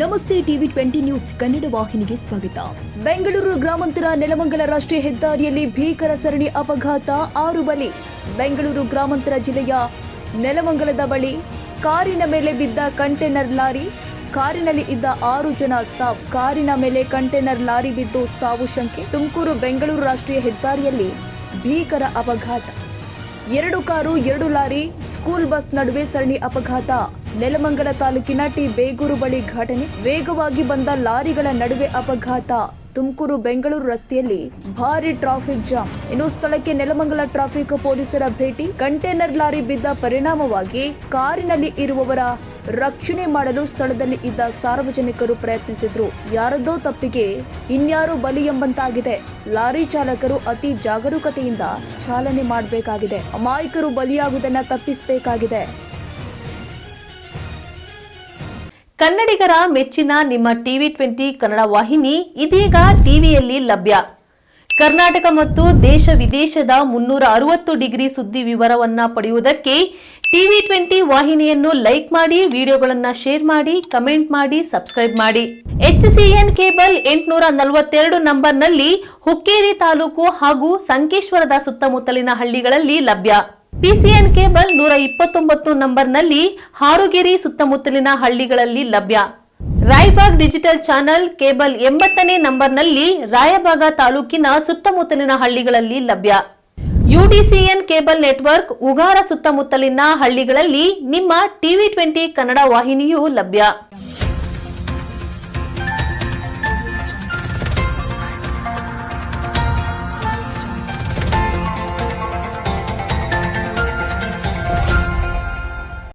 ನಮಸ್ತೆ TV 20 news Kannada ವಾಹಿನಿಗೆ ಸ್ವಾಗತ. ಬೆಂಗಳೂರು ಗ್ರಾಮಾಂತರ ನೆಲಮಂಗಲ ರಾಷ್ಟ್ರೀಯ ಹೆದ್ದಾರಿಯಲ್ಲಿ ಭೀಕರ ಸರಣಿ ಅಪಘಾತ, 6 ಬಲಿ. ಬೆಂಗಳೂರು ಗ್ರಾಮಾಂತರ ಜಿಲ್ಲೆಯ ನೆಲಮಂಗಲದ ಬಳಿ ಕಾರಿನ ಮೇಲೆ ಬಿದ್ದ ಕಂಟೈನರ್ ಲಾರಿ, ಕಾರಿನಲ್ಲಿ ಇದ್ದ 6 ಜನ ಸಾವು. ಕಾರಿನ ಮೇಲೆ ಕಂಟೈನರ್ ಲಾರಿ ಬಿದ್ದು ಸಾವು ಶಂಕೆ. ತುಮಕೂರು ಬೆಂಗಳೂರು ರಾಷ್ಟ್ರೀಯ ಹೆದ್ದಾರಿಯಲ್ಲಿ ಭೀಕರ ಅಪಘಾತ, 2 ಕಾರು 2 ಲಾರಿ ಸ್ಕೂಲ್ ಬಸ್ ನಡುವೆ ಸರಣಿ ಅಪಘಾತ. ನೆಲಮಂಗಲ ತಾಲೂಕಿನ ಟಿ ಬೇಗೂರು ಬಳಿ ಘಟನೆ, ವೇಗವಾಗಿ ಬಂದ ಲಾರಿಗಳ ನಡುವೆ ಅಪಘಾತ. ತುಮಕೂರು ಬೆಂಗಳೂರು ರಸ್ತೆಯಲ್ಲಿ ಭಾರಿ ಟ್ರಾಫಿಕ್ ಜಾಮ್. ಇನ್ನು ಸ್ಥಳಕ್ಕೆ ನೆಲಮಂಗಲ ಟ್ರಾಫಿಕ್ ಪೊಲೀಸರ ಭೇಟಿ. ಕಂಟೈನರ್ ಲಾರಿ ಬಿದ್ದ ಪರಿಣಾಮವಾಗಿ ಕಾರಿನಲ್ಲಿ ಇರುವವರ ರಕ್ಷಣೆ ಮಾಡಲು ಸ್ಥಳದಲ್ಲಿ ಇದ್ದ ಸಾರ್ವಜನಿಕರು ಪ್ರಯತ್ನಿಸಿದ್ರು. ಯಾರದ್ದೋ ತಪ್ಪಿಗೆ ಇನ್ಯಾರೋ ಬಲಿ ಎಂಬಂತಾಗಿದೆ. ಲಾರಿ ಚಾಲಕರು ಅತಿ ಜಾಗರೂಕತೆಯಿಂದ ಚಾಲನೆ ಮಾಡಬೇಕಾಗಿದೆ. ಅಮಾಯಕರು ಬಲಿಯಾಗುವುದನ್ನು ತಪ್ಪಿಸಬೇಕಾಗಿದೆ. ಕನ್ನಡಿಗರ ಮೆಚ್ಚಿನ ನಿಮ್ಮ ಟಿವಿ 20 ಕನ್ನಡ ವಾಹಿನಿ ಇದೀಗ ಟಿವಿಯಲ್ಲಿ ಲಭ್ಯ. ಕರ್ನಾಟಕ ಮತ್ತು ದೇಶ ವಿದೇಶದ 360 ಡಿಗ್ರಿ ಸುದ್ದಿ ವಿವರವನ್ನ ಪಡೆಯುವುದಕ್ಕೆ ಟಿವಿ 20 ವಾಹಿನಿಯನ್ನು ಲೈಕ್ ಮಾಡಿ, ವಿಡಿಯೋಗಳನ್ನು ಶೇರ್ ಮಾಡಿ, ಕಮೆಂಟ್ ಮಾಡಿ, ಸಬ್ಸ್ಕ್ರೈಬ್ ಮಾಡಿ. HCN ಕೇಬಲ್ 842 ನಂಬರ್ನಲ್ಲಿ ಹುಕ್ಕೇರಿ ತಾಲೂಕು ಹಾಗೂ ಸಂಕೇಶ್ವರದ ಸುತ್ತಮುತ್ತಲಿನ ಹಳ್ಳಿಗಳಲ್ಲಿ ಲಭ್ಯ. PCN ಕೇಬಲ್ 129 ನಂಬರ್ನಲ್ಲಿ ಹಾರುಗೆರೆ ಸುತ್ತಮುತ್ತಲಿನ ಹಳ್ಳಿಗಳಲ್ಲಿ ಲಭ್ಯ. ರಾಯಬಾಗ್ ಡಿಜಿಟಲ್ ಚಾನೆಲ್ ಕೇಬಲ್ 80ನೇ ನಂಬರ್ನಲ್ಲಿ ರಾಯಬಾಗ ತಾಲೂಕಿನ ಸುತ್ತಮುತ್ತಲಿನ ಹಳ್ಳಿಗಳಲ್ಲಿ ಲಭ್ಯ. UDCN ಕೇಬಲ್ ನೆಟ್ವರ್ಕ್ ಉಗಾರ ಸುತ್ತಮುತ್ತಲಿನ ಹಳ್ಳಿಗಳಲ್ಲಿ ನಿಮ್ಮ ಟಿವಿ 20 ಕನ್ನಡ ವಾಹಿನಿಯೂ ಲಭ್ಯ.